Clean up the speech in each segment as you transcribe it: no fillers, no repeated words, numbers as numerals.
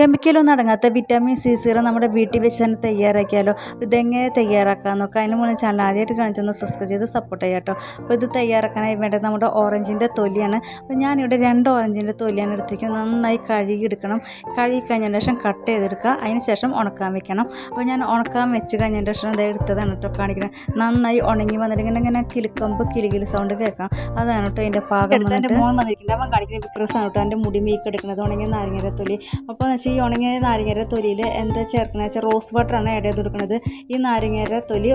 കെമിക്കലൊന്നും അടങ്ങാത്ത vitamin C serum നമ്മുടെ വീട്ടിൽ വെച്ച് തന്നെ തയ്യാറാക്കിയാലോ. ഇതെങ്ങനെ തയ്യാറാക്കാൻ നോക്കാം. അതിന് മുന്നേ ചാനൽ ആദ്യമായിട്ട് കാണിച്ചൊന്ന് സബ്സ്ക്രൈബ് ചെയ്ത് സപ്പോർട്ട് ചെയ്യാം കേട്ടോ. അപ്പോൾ ഇത് തയ്യാറാക്കാനായി വേണ്ടത് നമ്മുടെ ഓറഞ്ചിൻ്റെ തൊലിയാണ്. അപ്പോൾ ഞാനിവിടെ 2 ഓറഞ്ചിൻ്റെ തൊലിയാണ് എടുത്തിരിക്കുന്നത്. നന്നായി കഴുകിയെടുക്കണം. കഴുകി കഴിഞ്ഞതിന് ശേഷം കട്ട് ചെയ്തെടുക്കുക. അതിന് ശേഷം ഉണക്കാൻ വെക്കണം. അപ്പോൾ ഞാൻ ഉണക്കാൻ വെച്ച് കഴിഞ്ഞതിന് ശേഷം അത് എടുത്തതാണ് കേട്ടോ കാണിക്കുന്നത്. നന്നായി ഉണങ്ങി വന്നിട്ട് ഇങ്ങനെ കിലുകില് സൗണ്ട് കേൾക്കാം. അതാണ് കേട്ടോ അതിൻ്റെ പാകം. എൻ്റെ മോൻ വന്നിരിക്കുന്നത് അവൻ കാണിക്കുന്ന വിക്രസാണ് കേട്ടോ. എൻ്റെ മുടി മീക്കെടുക്കുന്നത് ഉണങ്ങിയ നാരങ്ങയുടെ തൊലി. അപ്പോൾ എന്ന് വെച്ചാൽ ഈ ഉണങ്ങിയ നാരങ്ങയുടെ തൊലിയിൽ എന്താ ചേർക്കണമെന്ന് വെച്ചാൽ റോസ് വാട്ടറാണ് ആഡ് ചെയ്ത് കൊടുക്കുന്നത്. ഈ നാരങ്ങയുടെ തൊലി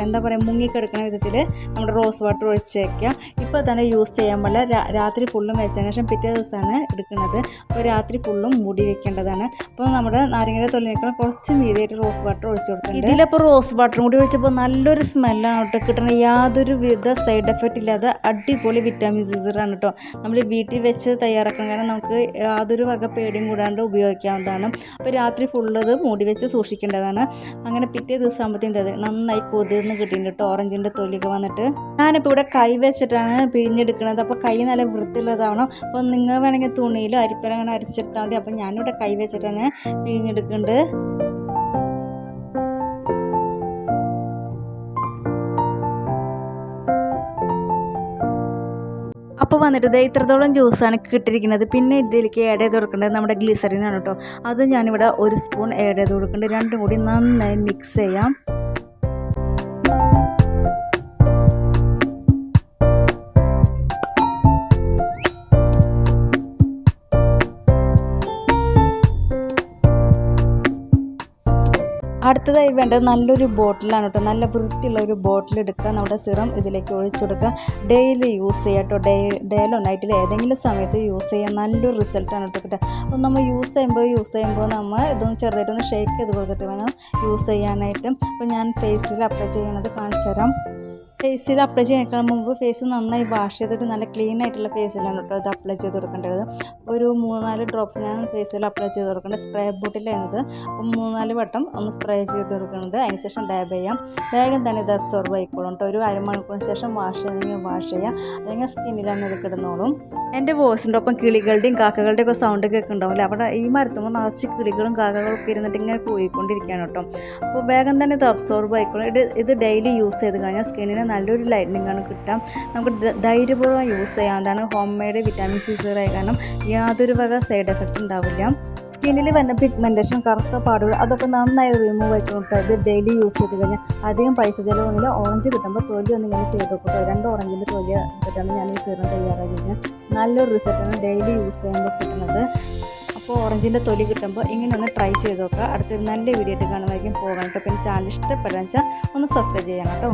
എന്താ പറയുക മുങ്ങിക്കെടുക്കുന്ന വിധത്തിൽ നമ്മുടെ റോസ് വാട്ടർ ഒഴിച്ച് വയ്ക്കുക. ഇപ്പോൾ തന്നെ യൂസ് ചെയ്യാൻ പാടില്ല. രാത്രി ഫുള്ളും വെച്ചതിന് ശേഷം പിറ്റേ ദിവസമാണ് എടുക്കുന്നത്. അപ്പോൾ രാത്രി ഫുള്ളും മൂടി വെക്കേണ്ടതാണ്. അപ്പോൾ നമ്മുടെ നാരങ്ങയുടെ തൊലിനേക്കാൾ കുറച്ച് മീതിയായിട്ട് റോസ് വാട്ടർ ഒഴിച്ച് കൊടുക്കുന്നുണ്ട്. ഇതിലപ്പോൾ റോസ് വാട്ടറും കൂടി ഒഴിച്ചപ്പോൾ നല്ലൊരു സ്മെല്ലാണ് കേട്ടോ കിട്ടുന്നത്. യാതൊരു വിധ സൈഡ് എഫക്റ്റ് ഇല്ലാതെ അടിപൊളി വിറ്റാമിൻ സി ആണ് കേട്ടോ. നമ്മൾ വീട്ടിൽ വെച്ച് തയ്യാറാക്കാൻ കാരണം നമുക്ക് യാതൊരു വക പേടിയും കൂടാണ്ട് ഉപയോഗിക്കാവുന്നതാണ്. അപ്പോൾ രാത്രി ഫുള്ളത് മൂടി വെച്ച് സൂക്ഷിക്കേണ്ടതാണ്. അങ്ങനെ പിറ്റേ ദിവസം ആകുമ്പോഴത്തേക്കും നന്നായി കൊതിർന്ന് കിട്ടിയിട്ടുണ്ട് കേട്ടോ ഓറഞ്ചിൻ്റെ തൊലിയൊക്കെ വന്നിട്ട്. ഞാനിപ്പോൾ ഇവിടെ കൈ വെച്ചിട്ടാണ് പിഴിഞ്ഞെടുക്കുന്നത്. അപ്പോൾ കൈ നല്ല വൃത്തിയുള്ളതാവണം. അപ്പോൾ നിങ്ങൾ വേണമെങ്കിൽ തുണിയിലോ അരിപ്പലോ അങ്ങനെ അരിച്ചെടുത്താൽ മതി. അപ്പോൾ ഞാനിവിടെ കൈ വെച്ചിട്ടാണ് പിഴിഞ്ഞെടുക്കുന്നുണ്ട്. അപ്പോൾ വന്നിട്ട് ഇത്രത്തോളം ജ്യൂസാണ് കിട്ടിയിരിക്കുന്നത്. പിന്നെ ഇതിലേക്ക് ആഡ് ചെയ്ത് കൊടുക്കേണ്ടത് നമ്മുടെ ഗ്ലിസറിനാണ് കേട്ടോ. അത് ഞാനിവിടെ 1 സ്പൂൺ ആഡ് ചെയ്ത് കൊടുക്കുന്നുണ്ട്. രണ്ടും കൂടി നന്നായി മിക്സ് ചെയ്യാം. അടുത്തതായി വേണ്ടത് നല്ലൊരു ബോട്ടിലാണ് കേട്ടോ. നല്ല വൃത്തിയുള്ള ഒരു ബോട്ടിൽ എടുക്കുക. നമ്മുടെ സിറം ഇതിലേക്ക് ഒഴിച്ചു കൊടുക്കുക. ഡെയിലി യൂസ് ചെയ്യുക കേട്ടോ. ഡേയിലോ നൈറ്റിലോ ഏതെങ്കിലും സമയത്ത് യൂസ് ചെയ്യാൻ നല്ലൊരു റിസൾട്ടാണ് കേട്ടോ കിട്ടുക. അപ്പോൾ നമ്മൾ യൂസ് ചെയ്യുമ്പോൾ നമ്മൾ ഇതൊന്ന് ചെറുതായിട്ടൊന്ന് ഷേക്ക് ചെയ്ത് കൊടുത്തിട്ട് വേണം യൂസ് ചെയ്യാനായിട്ട്. അപ്പോൾ ഞാൻ ഫേസിൽ അപ്ലൈ ചെയ്യുന്നത് കാണിച്ചു തരാം. ഫേസിൽ അപ്ലൈ ചെയ്യുന്നതിനേക്കാൾ മുമ്പ് ഫേസ് നന്നായി വാഷ് ചെയ്തിട്ട് നല്ല ക്ലീൻ ആയിട്ടുള്ള ഫേസിലാണ് കേട്ടോ ഇത് അപ്ലൈ ചെയ്ത് കൊടുക്കേണ്ടത്. ഒരു 3-4 ഡ്രോപ്സ് ഞാൻ ഫേസിൽ അപ്ലൈ ചെയ്ത് കൊടുക്കേണ്ടത്. സ്പ്രേ ബോട്ടിലായിരുന്നത്. അപ്പോൾ 3-4 വട്ടം ഒന്ന് സ്പ്രേ ചെയ്ത് കൊടുക്കുന്നത്. അതിനുശേഷം ഡാബ് ചെയ്യാം. വേഗം തന്നെ ഇത് അബ്സോർബ് ആയിക്കോളും കേട്ടോ. ഒരു അരമണിക്കൂറിന് ശേഷം വാഷ് ചെയ്യണമെങ്കിൽ വാഷ് ചെയ്യാം. അല്ലെങ്കിൽ സ്കിന്നിലാണ് ഇത് കിടന്നോളും. എൻ്റെ വോയിസിൻ്റെ ഒപ്പം കിളികളുടെയും കാക്കകളുടെയും ഒക്കെ സൗണ്ട് കേൾക്കുന്നുണ്ടാവില്ല. അവിടെ ഈ മരത്തുമ്പോൾ നിറച്ച് കിളികളും കാക്കകളും ഒക്കെ ഇരുന്നിട്ട് ഇങ്ങനെ കൂയിക്കൊണ്ടിരിക്കുകയാണ് കേട്ടോ. അപ്പോൾ വേഗം തന്നെ ഇത് അബ്സോർബ് ആയിക്കോളും. ഇത് ഡെയിലി യൂസ് ചെയ്ത് കഴിഞ്ഞാൽ സ്കിന്നിന് നല്ലൊരു ലൈറ്റനിങ് ആണ് കിട്ടാം. നമുക്ക് ധൈര്യപൂർവ്വം യൂസ് ചെയ്യാവുന്നതാണ്. ഹോം മെയ്ഡ് വിറ്റാമിൻ സി ആയ കാരണം യാതൊരു വക സൈഡ് എഫക്റ്റ് ഉണ്ടാവില്ല. സ്കിന്നിൽ വരുന്ന പിഗ്മെൻറ്റേഷൻ, കറുത്ത പാടുകൾ അതൊക്കെ നന്നായി റിമൂവ് ആയിക്കോട്ടെ. ഇത് ഡെയിലി യൂസ് ചെയ്ത് കഴിഞ്ഞാൽ അധികം പൈസ ചിലവൊന്നുമില്ല. ഓറഞ്ച് കിട്ടുമ്പോൾ തൊലി ഒന്നിങ്ങനെ ചെയ്ത് നോക്കട്ടോ. 2 ഓറഞ്ചിൻ്റെ തൊലി കിട്ടാണ് ഞാൻ ഈ സിറം തയ്യാറാക്കിയത്. നല്ലൊരു റിസൾട്ടാണ് ഡെയിലി യൂസ് ചെയ്യുമ്പോൾ കിട്ടുന്നത്. അപ്പോൾ ഓറഞ്ചിൻ്റെ തൊലി കിട്ടുമ്പോൾ ഇങ്ങനെ ഒന്ന് ട്രൈ ചെയ്ത് നോക്കുക. അടുത്തൊരു നല്ല വീഡിയോ ആയിട്ട് കാണുന്നതായിരിക്കും പോകാൻ കേട്ടോ. പിന്നെ ചാനൽ ഇഷ്ടപ്പെടാന്ന് വെച്ചാൽ ഒന്ന് സബ്സ്ക്രൈബ് ചെയ്യണം കേട്ടോ.